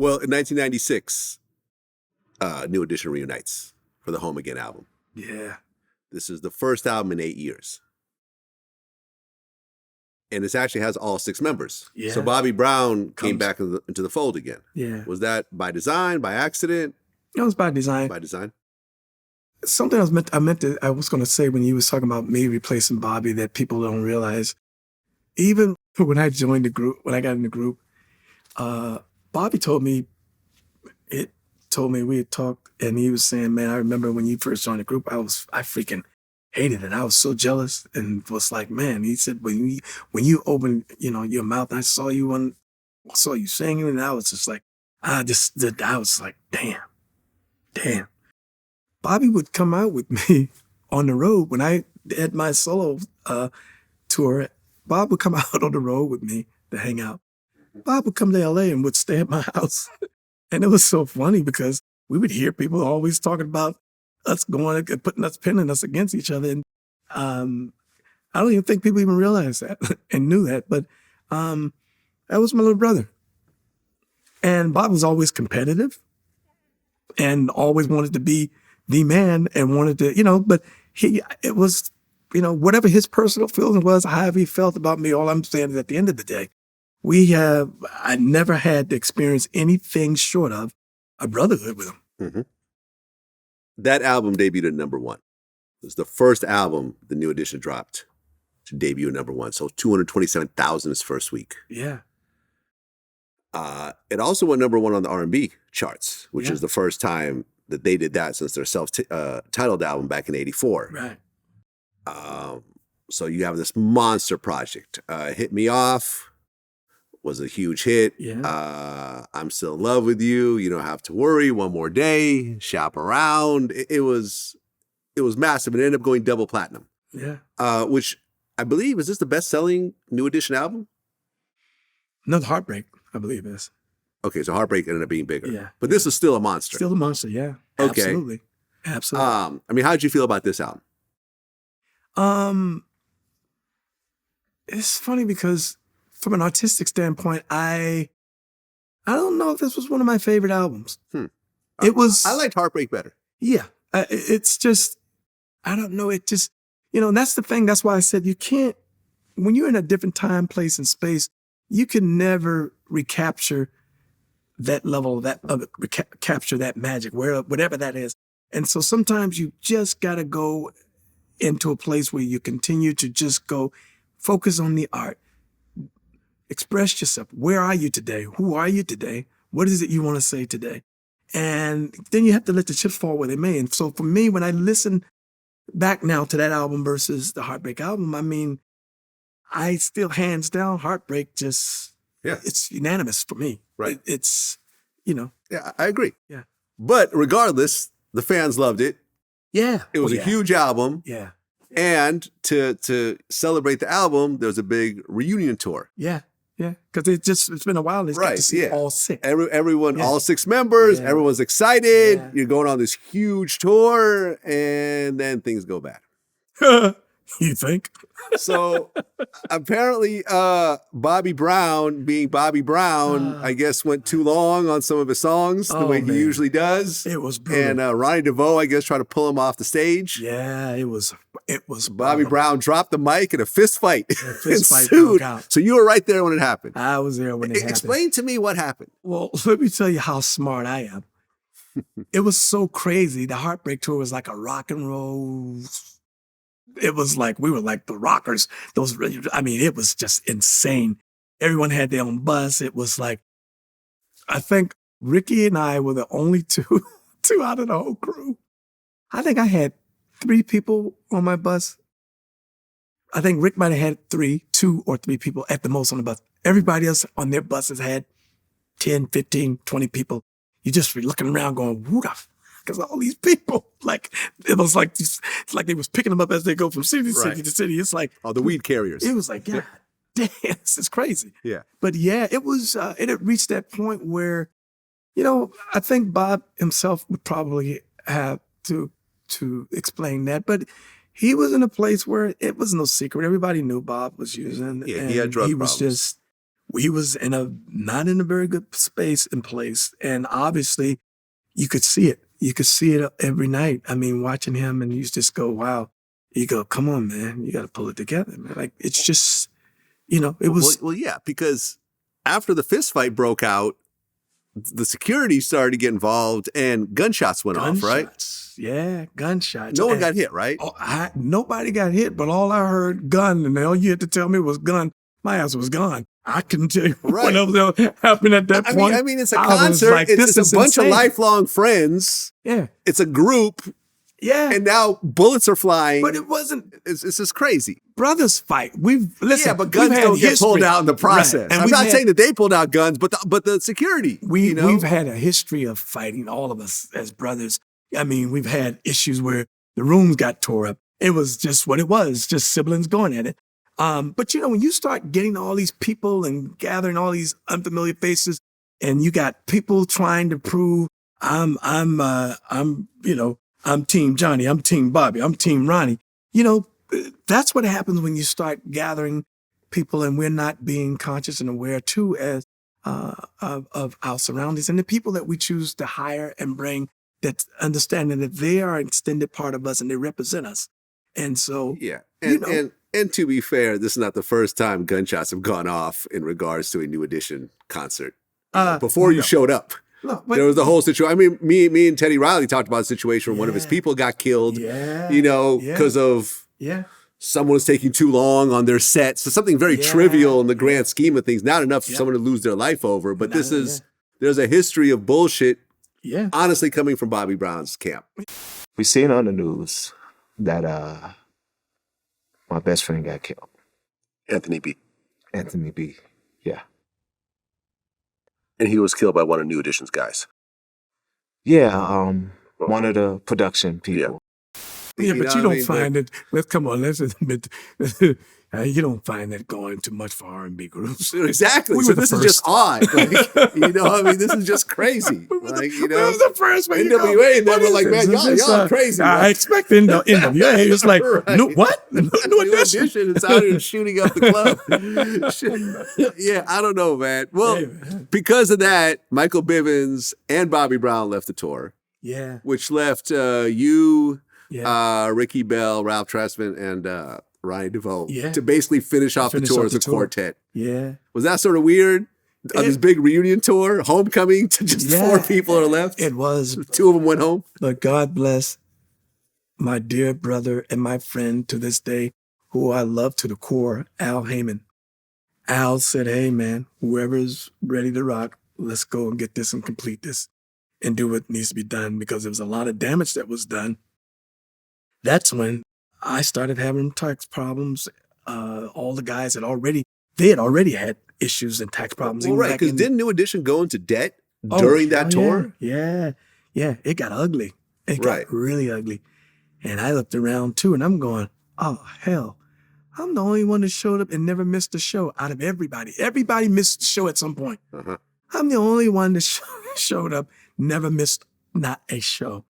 Well, in 1996, New Edition reunites for the Home Again album. Yeah. This is the first album in 8 years. And this actually has all 6 members. Yeah. So Bobby Brown came back into the fold again. Yeah. Was that by design, by accident? It was by design. By design. Something I was going to say when you was talking about me replacing Bobby that people don't realize. Even when I joined the group, when I got in the group, Bobby told me we had talked, and he was saying, man, I remember when you first joined the group, I freaking hated it. I was so jealous and was like, man, he said, when you opened, your mouth, I saw you singing, and I was just like, I was like, damn. Bobby would come out with me on the road when I had my solo tour. Bob would come out on the road with me to hang out. Bob would come to LA and would stay at my house. And it was so funny because we would hear people always talking about us pinning us against each other. And I don't even think people even realized that and knew that. But that was my little brother. And Bob was always competitive and always wanted to be the man and wanted to, but it was, whatever his personal feeling was, however he felt about me, all I'm saying is at the end of the day, I never had to experience anything short of a brotherhood with him. Mm-hmm. That album debuted at number 1. It was the first album the New Edition dropped to debut at number 1. So 227,000 its first week. Yeah. It also went number 1 on the R&B charts, which is the first time that they did that since their self-titled album back in 84. Right. So you have this monster project. Hit Me Off was a huge hit. Yeah. I'm Still in Love with You. You Don't Have to Worry. One More Day. Shop Around. It was massive. It ended up going double platinum. Yeah. Which I believe, is this the best-selling New Edition album? No, the Heartbreak, I believe is. Okay, so Heartbreak ended up being bigger. Yeah. But this is still a monster. Still a monster, yeah. Okay. Absolutely. Absolutely. How did you feel about this album? It's funny because from an artistic standpoint, I don't know if this was one of my favorite albums. It was. I liked Heartbreak better. Yeah. It's just, I don't know. It just, and that's the thing. That's why I said you can't, when you're in a different time, place, and space, you can never recapture that level capture that magic, whatever that is. And so sometimes you just got to go into a place where you continue to just go focus on the art, express yourself. Where are you today? Who are you today? What is it you want to say today? And then you have to let the chips fall where they may. And so for me, when I listen back now to that album versus the Heartbreak album, I mean, I still hands down Heartbreak it's unanimous for me. Right. It's. Yeah, I agree. Yeah. But regardless, the fans loved it. Yeah. It was a huge album. Yeah. And to celebrate the album, there was a big reunion tour. Yeah. Yeah. Because it's been a while. It's got to see all 6. Everyone, all 6 members, everyone's excited. Yeah. You're going on this huge tour, and then things go bad. You think? So apparently Bobby Brown, being Bobby Brown, I guess went too long on some of his songs the way he usually does. It was brutal. And Ronnie DeVoe, I guess, tried to pull him off the stage. Yeah, it was Bobby Brown dropped the mic and a fist fight. Fist fight broke out. So you were right there when it happened. I was there when it happened. Explain to me what happened. Well, let me tell you how smart I am. It was so crazy. The Heartbreak tour was like a rock and roll. It was like, we were like the rockers. It was just insane. Everyone had their own bus. It was like, I think Ricky and I were the only two out of the whole crew. I think I had 3 people on my bus. I think Rick might have had 2 or 3 people at the most on the bus. Everybody else on their buses had 10, 15, 20 people. You just were looking around going, who the because all these people, it was like it's like they was picking them up as they go from city to city to city. It's like the weed carriers. It was like, God damn, this is crazy. Yeah. But yeah, it was. It had reached that point where, I think Bob himself would probably have to explain that, but he was in a place where it was no secret. Everybody knew Bob was using. Yeah, he had drug problems. we was not in a very good space and place. And obviously you could see it. You could see it every night. I mean, watching him, and you just go, wow. You go, come on, man. You got to pull it together, man. Like, it's just, it was. Well, yeah, because after the fist fight broke out, the security started to get involved and gunshots went off, right? Yeah, gunshots. No one got hit, right? Nobody got hit, but all I heard, gun, and all you had to tell me was gun. My ass was gone. I couldn't tell you what else happened at that point. I mean, it's a concert. Like, it's a bunch of lifelong friends. Yeah. It's a group. Yeah. And now bullets are flying. But it wasn't. It's just crazy. Brothers fight. Yeah, but guns don't get pulled out in the process. Right. I'm not saying that they pulled out guns, but the security. We've had a history of fighting, all of us as brothers. I mean, we've had issues where the rooms got tore up. It was just what it was, just siblings going at it. But when you start getting all these people and gathering all these unfamiliar faces, and you got people trying to prove I'm Team Johnny, I'm Team Bobby, I'm Team Ronnie. That's what happens when you start gathering people, and we're not being conscious and aware too as of our surroundings and the people that we choose to hire and bring, that understanding that they are an extended part of us and they represent us. And so, yeah, and to be fair, this is not the first time gunshots have gone off in regards to a New Edition concert. Before you showed up. Look, there was the whole situation. I mean, me and Teddy Riley talked about a situation where one of his people got killed, because of someone was taking too long on their set. So something very trivial in the grand scheme of things, not enough for someone to lose their life over. But there's a history of bullshit, honestly, coming from Bobby Brown's camp. We seen on the news that my best friend got killed. Anthony B. Yeah. And he was killed by one of New Edition's guys. Yeah, one of the production people. Yeah, but you don't find it. Come on, let's admit, you don't find that going too much for R&B groups. Exactly. So this is just odd. This is just It crazy. was the first way. NWA, and they were like, man, y'all crazy. I expect NWA. It's like, right. What? New Edition. It's out here shooting up the club. Yeah, I don't know, man. Well, because of that, Michael Bivins and Bobby Brown left the tour. Yeah. Which left you, Ricky Bell, Ralph Tresvant, and Ronnie DeVoe to basically finish off the tour as a quartet. Yeah. Was that sort of weird? On this big reunion tour, homecoming to just 4 people are left? It was. 2 of them went home? But God bless my dear brother and my friend to this day, who I love to the core, Al Heyman. Al said, hey, man, whoever's ready to rock, let's go and get this and complete this and do what needs to be done, because there was a lot of damage that was done. That's when I started having tax problems. All the guys had already had issues and tax problems. Well, right, because didn't New Edition go into debt during that tour? Yeah. It got ugly. It got really ugly. And I looked around too, and I'm going, oh, hell. I'm the only one that showed up and never missed a show out of everybody. Everybody missed the show at some point. I'm the only one that showed up, never missed not a show.